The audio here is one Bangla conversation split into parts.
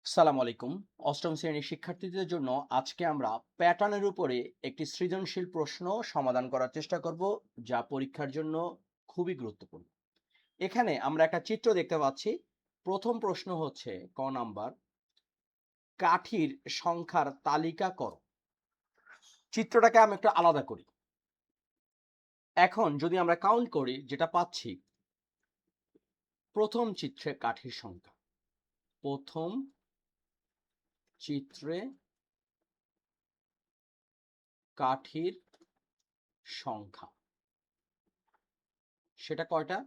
আসসালামু আলাইকুম। অষ্টম শ্রেণীর শিক্ষার্থীদের জন্য আজকে আমরা প্যাটার্নের উপরে একটি সৃজনশীল প্রশ্ন সমাধান করার চেষ্টা করব, যা পরীক্ষার জন্য খুবই গুরুত্বপূর্ণ। এখানে আমরা একটা চিত্র দেখতে পাচ্ছি। প্রথম প্রশ্ন হচ্ছে ক নাম্বার, কাঠির সংখ্যার তালিকা করো। চিত্রটাকে আমি একটু আলাদা করি। এখন যদি আমরা কাউন্ট করি, যেটা পাচ্ছি, প্রথম চিত্রে কাঠির সংখ্যা, প্রথম চিত্রে কাঠির সংখ্যা, সেটা কয়টা?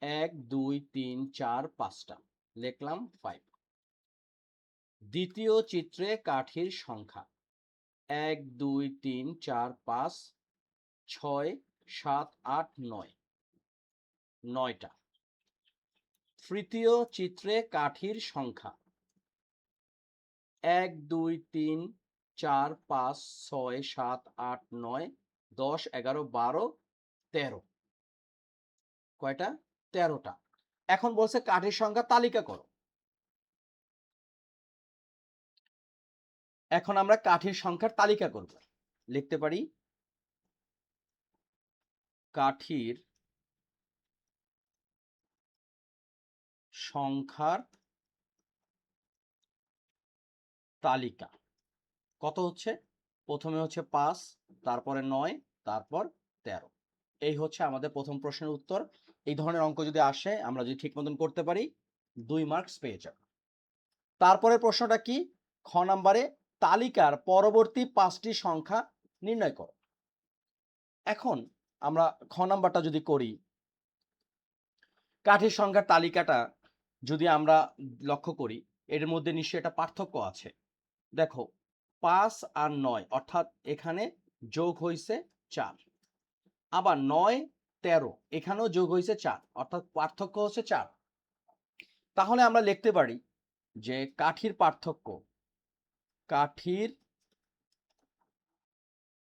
১, ২, ৩, ৪, ৫টা। লিখলাম ৫। দ্বিতীয় চিত্রে কাঠির সংখ্যা ১, ২, ৩, ৪, ৫, ৬, ৭, ৮, ৯, ৯টা। তৃতীয় চিত্রে কাঠির সংখ্যা ১, ২, ৩, ৪, ৫, ৬, ৭, ৮, ৯, ১০, ১১, ১২, ১৩। কয়টা? ১৩টা। এখন বলছে কাঠির সংখ্যা তালিকা করো। এখন আমরা কাঠির সংখ্যার তালিকা করব। লিখতে পারি কাঠির সংখ্যার তালিকা। কত হচ্ছে? প্রথমে হচ্ছে ৫, তারপরে ৯, তারপর ১৩। এই হচ্ছে আমাদের প্রথম প্রশ্নের উত্তর। এই ধরনের অঙ্ক যদি আসে, আমরা যদি ঠিক মতন করতে পারি, ২ মার্কস পেয়ে যাব। তারপরের প্রশ্নটা কি? খ নাম্বারে, তালিকার পরবর্তী ৫টি সংখ্যা নির্ণয় করো। এখন আমরা খ নাম্বারটা যদি করি, কাঠির সংখ্যার তালিকাটা যদি আমরা লক্ষ্য করি, এর মধ্যে নিশ্চয়ই একটা পার্থক্য আছে। দেখো, ৫ আর ৯, অর্থাৎ এখানে যোগ হইছে ৪। আবার ৯, ১৩, এখানেও যোগ হইছে ৪, অর্থাৎ পার্থক্য হচ্ছে ৪। তাহলে আমরা লিখতে পারি যে কাঠির পার্থক্য, কাঠির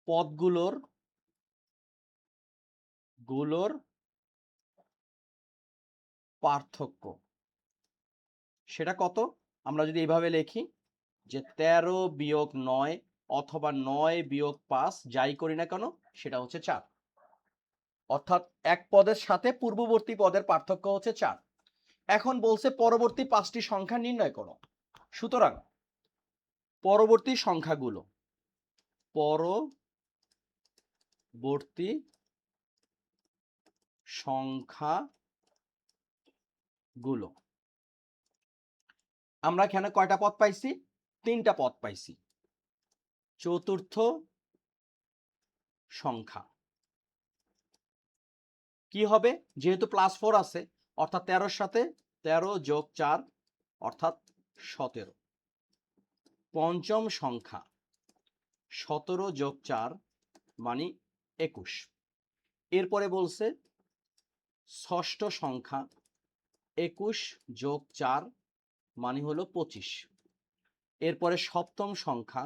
পদগুলোর গুলোর পার্থক্য সেটা কত? আমরা যদি এইভাবে লিখি যে ১৩ বিয়োগ ৯ অথবা ৯ বিয়োগ ৫, যাই করি না কেন, সেটা হচ্ছে ৪। অর্থাৎ এক পদের সাথে পূর্ববর্তী পদের পার্থক্য হচ্ছে ৪। এখন বলছে পরবর্তী ৫টি সংখ্যা নির্ণয় করো। সুতরাং পরবর্তী সংখ্যাগুলো, পরবর্তী সংখ্যাগুলো, আমরা এখানে কয়টা পদ পাইছি? ৩টা পদ পাইছি। চতুর্থ সংখ্যা কি হবে? যেহেতু +4 আছে, অর্থাৎ ১৩ সাথে ১৩ যোগ ৪, অর্থাৎ ১৭। পঞ্চম সংখ্যা ১৭ যোগ ৪ মানে ২১। এরপরে বলছে ষষ্ঠ সংখ্যা ২১ যোগ ৪ মানে হলো ২৫। এরপরে সপ্তম সংখ্যা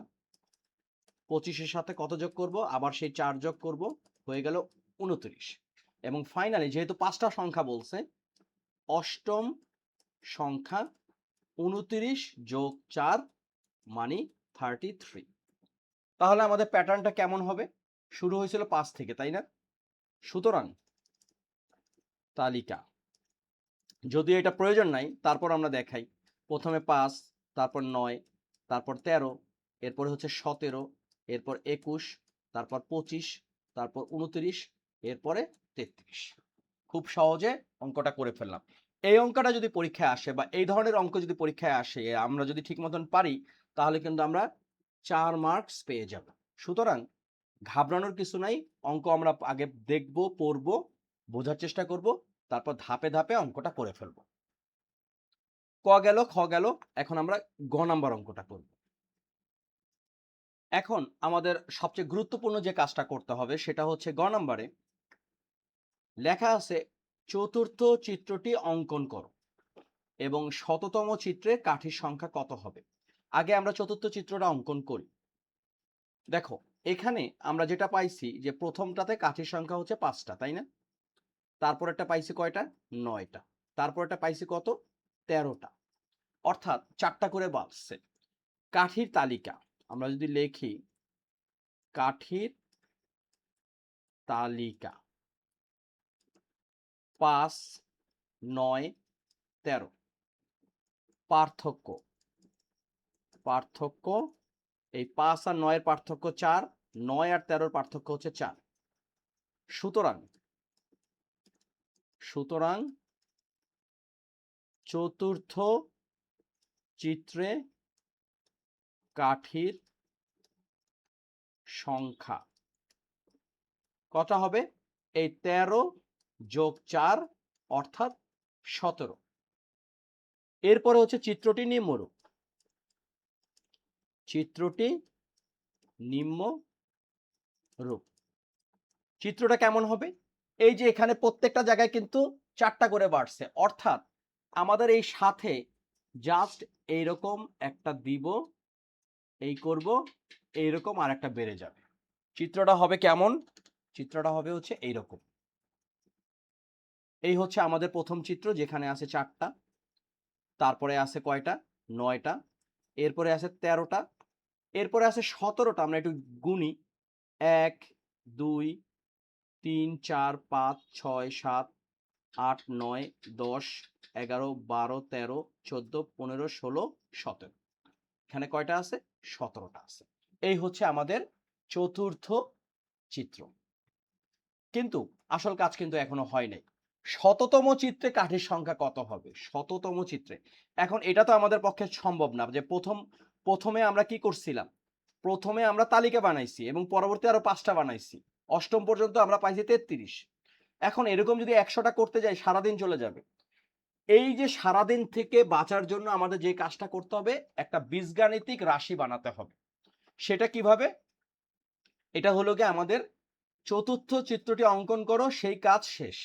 ২৫-এর সাথে কত যোগ করব? আবার সেই ৪ যোগ করব, হয়ে গেল ২৯। এবং ফাইনালি যেহেতু ৫টা সংখ্যা বলছে, অষ্টম সংখ্যা ২৯ যোগ ৪ মানে 33। তাহলে আমাদের প্যাটার্নটা কেমন হবে? শুরু হয়েছিল ৫ থেকে, তাই না? সুতরাং তালিকা, যদিও এটা প্রয়োজন নাই, তারপর আমরা দেখাই। প্রথমে ৫, তারপর ৯, তারপর ১৩, এরপরে হচ্ছে ১৭, এরপর ২১, তারপর ২৫, তারপর ২৯, এরপরে ৩৩। খুব সহজে অঙ্কটা করে ফেললাম। এই অঙ্কটা যদি পরীক্ষায় আসে, বা এই ধরনের অঙ্ক যদি পরীক্ষায় আসে, আমরা যদি ঠিক মতন পারি, তাহলে কিন্তু আমরা ৪ মার্কস পেয়ে যাব। সুতরাং ঘাবড়ানোর কিছু নাই। অঙ্ক আমরা আগে দেখব, পড়ব, বোঝার চেষ্টা করব, তারপর ধাপে ধাপে অঙ্কটা করে ফেলব। ক গেল, খ গেল, এখন আমরা গ নাম্বার অঙ্কটা করব। এখন আমাদের সবচেয়ে গুরুত্বপূর্ণ যে কাজটা করতে হবে, সেটা হচ্ছে গ নাম্বারে লেখা আছে চতুর্থ চিত্রটি অঙ্কন করো এবং শততম চিত্রে কাঠির সংখ্যা কত হবে। আগে আমরা চতুর্থ চিত্রটা অঙ্কন করি। দেখো, এখানে আমরা যেটা পাইছি যে প্রথমটাতে কাঠির সংখ্যা হচ্ছে ৫টা, তাই না? তারপর একটা পাইছি কয়টা? ৯টা। তারপর একটা পাইছি কত? ১৩টা। অর্থাৎ 4টা করে বাড়ছে। কাঠির তালিকা আমরা যদি লিখি কাঠির তালিকা 5, 9, 13। পার্থক্য পার্থক্য এই 5 আর 9 এর পার্থক্য 4, 9 আর 13 এর পার্থক্য হচ্ছে 4। সুতরাং সুতরাং চতুর্থ চিত্রে কাঠির সংখ্যা কত হবে? এই 13 যোগ 4 অর্থাৎ 17। এরপরে হচ্ছে চিত্রটি নিম্নরূপ। চিত্রটি নিম্নরূপ। চিত্রটা কেমন হবে? এই যে এখানে প্রত্যেকটা জায়গায় কিন্তু 4টা করে বাড়ছে, অর্থাৎ আমাদের এই সাথে জাস্ট এইরকম একটা দিব, এই করব, এইরকম আর একটা বেড়ে যাবে। চিত্রটা হবে কেমন? চিত্রটা হবে হচ্ছে এইরকম। এই হচ্ছে আমাদের প্রথম চিত্র, যেখানে আছে 4টা, তারপরে আছে কয়টা? 9টা, এরপরে আছে 13টা, এরপরে আছে 17টা। আমরা একটু গুনি, 1, 2, 3, 4, 5, 6, 7, 8, 9, 10, 11, 12, 13, 14, 15, 16, 17। এখানে কয়টা আছে? 17টা আছে। এই হচ্ছে আমাদের চতুর্থ চিত্র। কিন্তু আসল কাজ কিন্তু এখনো হয় নাই। শততম চিত্রে কাঠির সংখ্যা কত হবে? শততম চিত্রে এখন এটা তো আমাদের পক্ষে সম্ভব না যে প্রথমে আমরা কি করছিলাম, প্রথমে আমরা তালিকা বানাইছি এবং পরবর্তী আরো 5টা বানাইছি, অষ্টম পর্যন্ত আমরা পাইছি 33। এখন এরকম যদি 100টা করতে যাই সারাদিন চলে যাবে। এই যে সারাদিন থেকে বাঁচার জন্য আমাদের যে কাজটা করতে হবে, একটা বীজগাণিতিক রাশি বানাতে হবে। সেটা কিভাবে? এটা হলো গিয়ে আমাদের চতুর্থ চিত্রটি অঙ্কন করো, সেই কাজ শেষ।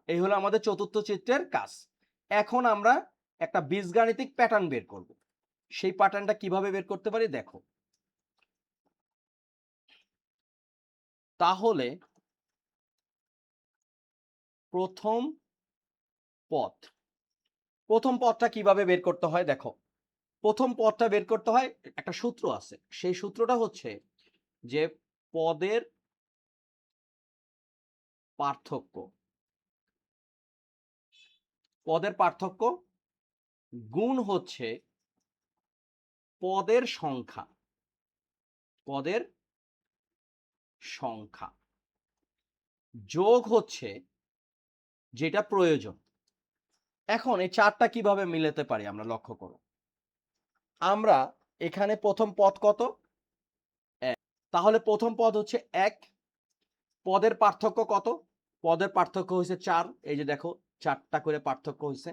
এই হলো আমাদের চতুর্থ চিত্রের কাজ। এখন আমরা একটা বীজগাণিতিক প্যাটার্ন বের করব। সেই প্যাটার্নটা কিভাবে বের করতে পারি দেখো। তাহলে প্রথম পদটা কিভাবে বের করতে হয় দেখো। প্রথম পদটা বের করতে হয়, একটা সূত্র আছে। সেই সূত্রটা হচ্ছে যে পদের পার্থক্য গুণ হচ্ছে পদের সংখ্যা যোগ হচ্ছে যেটা প্রয়োজন। এখন এই 4টা কিভাবে মিলাতে পারি আমরা লক্ষ্য করো। আমরা এখানে প্রথম পদ কত? 1। তাহলে প্রথম পদ হচ্ছে 1। পদের পার্থক্য কত? পদের পার্থক্য হচ্ছে 4। এই যে দেখো 4টা করে পার্থক্য হয়েছে।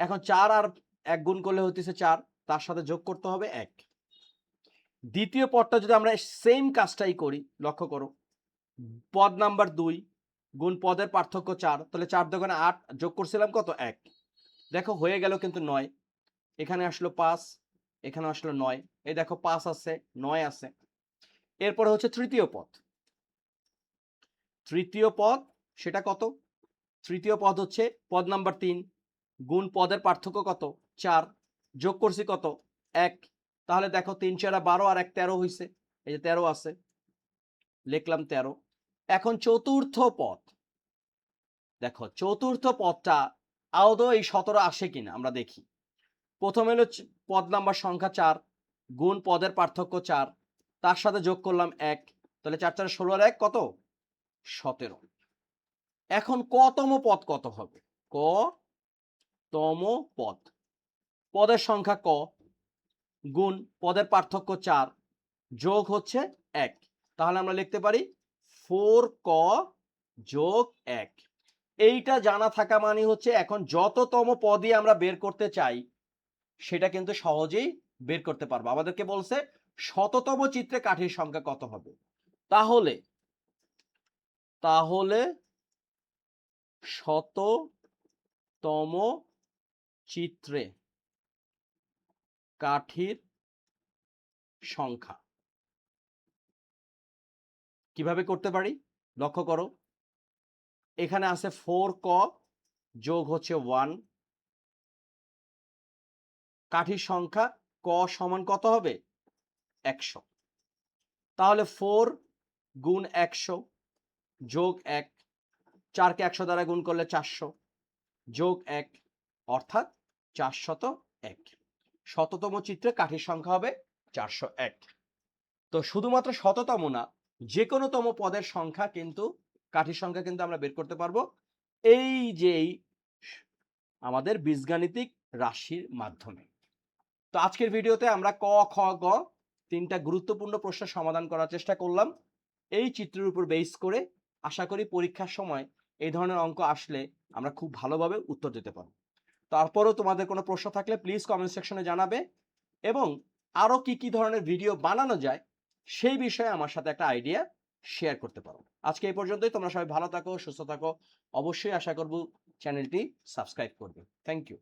এখন 4 আর 1 গুণ করলে হইতেছে 4, তার সাথে যোগ করতে হবে 1। দ্বিতীয় পদটা যদি আমরা সেম কাজটাই করি, লক্ষ্য করো, পদ নাম্বার 2 গুণ পদের পার্থক্য 4, তাহলে 4 দোকানে 8, যোগ করছিলাম কত? 1। দেখো হয়ে গেল কিন্তু 9। এখানে আসলো 5, এখানে আসলো 9। এই দেখো 5 আছে, 9 আছে। এরপরে হচ্ছে তৃতীয় পদ, সেটা কত? তৃতীয় পদ হচ্ছে পদ নাম্বার 3 গুণ পদের পার্থক্য কত? 4, যোগ করছি কত? 1। তাহলে দেখো 3 4 12 আর 1 13 হইছে। এই যে 13 আছে, লিখলাম 13। এখন চতুর্থ পদ দেখো, চতুর্থ পদটা আদৌ এই 17 আসে কিনা আমরা দেখি। প্রথমে হলো পদ নাম্বার সংখ্যা 4 গুণ পদের পার্থক্য 4, তার সাথে যোগ করলাম 1, তাহলে 4 4 16 আর 1 কত? 17। এখন কতম পদ কত হবে? কতম পদ, পদের সংখ্যা ক গুণ পদের পার্থক্য 4 যোগ হচ্ছে 1। তাহলে আমরা লিখতে পারি 4ক যোগ 1। এইটা জানা থাকা মানে হচ্ছে এখন যততম পদই আমরা বের করতে চাই সেটা কিন্তু সহজেই বের করতে পারবো। আমাদেরকে বলছে শততম চিত্রে কাঠির সংখ্যা কত হবে। তাহলে শততম চিত্রে কাঠির সংখ্যা কিভাবে করতে পারি লক্ষ্য করো। এখানে আছে 4ক যোগ হচ্ছে 1, কাঠির সংখ্যা ক সমান কত হবে? 100। তাহলে 4 গুণ 100 যোগ 1, 4কে 100 দ্বারা গুণ করলে 400 যোগ 1 অর্থাৎ 401। শততম চিত্রে কাঠির সংখ্যা হবে 401। তো শুধুমাত্র শততম না, যে কোনো তম পদের সংখ্যা কিন্তু কাঠির সংখ্যা কিন্তু আমরা বের করতে পারবো এই যে আমাদের বীজগাণিতিক রাশির মাধ্যমে। তো আজকের ভিডিওতে আমরা ক খ গ তিনটা গুরুত্বপূর্ণ প্রশ্নের সমাধান করার চেষ্টা করলাম এই চিত্রের উপর বেস করে। আশা করি পরীক্ষার সময় এই ধরনের অঙ্ক আসলে আমরা খুব ভালোভাবে উত্তর দিতে পারবো। তারপরেও তোমাদের কোনো প্রশ্ন থাকলে প্লিজ কমেন্ট সেকশনে জানাবে, এবং আরো কি কি ধরনের ভিডিও বানানো যায় সেই বিষয়ে আমার সাথে একটা আইডিয়া শেয়ার করতে পারো। আজকে এই পর্যন্তই। তোমরা সবাই ভালো থাকো, সুস্থ থাকো। অবশ্যই আশা করব চ্যানেলটি সাবস্ক্রাইব করবে। Thank you.